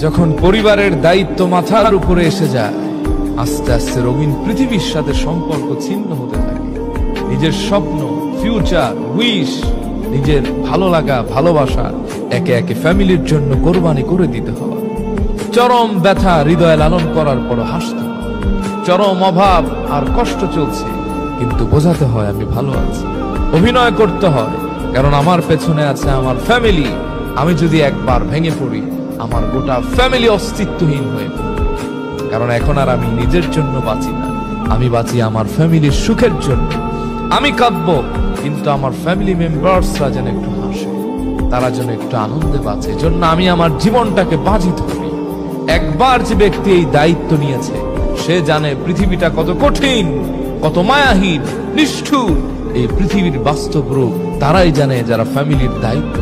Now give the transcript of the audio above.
যখন পরিবারের দায়িত্ব মাথার উপরে এসে যায়, আস্তে আস্তে রঙিন পৃথিবীর সাথে সম্পর্ক ছিন্ন হতে থাকে। নিজের স্বপ্ন, ফিউচার, উইশ, নিজের ভালো লাগা, ভালোবাসা একে একে ফ্যামিলির জন্য কোরবানি করে দিতে হয়। চরম ব্যথা হৃদয়ে লালন করার পর হাসতে হয়। চরম অভাব আর কষ্ট চলছে, কিন্তু বোঝাতে হয় আমি ভালো আছি। অভিনয় করতে হয়, কারণ আমার পেছনে আছে আমার ফ্যামিলি। আমি যদি একবার ভেঙে পড়ি, আমার গোটা ফ্যামিলি অস্তিত্বহীন হয়ে পড়বে। কারণ এখন আর আমি নিজের জন্য বাঁচি না, আমি বাঁচি আমার ফ্যামিলির সুখের জন্য। আমি কাঁদবো, কিন্তু আমার ফ্যামিলি মেম্বার্সরা যেন একটু হাসে, তারা যেন একটু আনন্দে বাঁচে, জন্য আমি আমার জীবনটাকে বাজি ধরি। একবার যে ব্যক্তি এই দায়িত্ব নিয়েছে, সে জানে পৃথিবীটা কত কঠিন, কত মায়াহীন, নিষ্ঠুর। এই পৃথিবীর বাস্তব রূপ তারাই জানে যারা ফ্যামিলির দায়িত্ব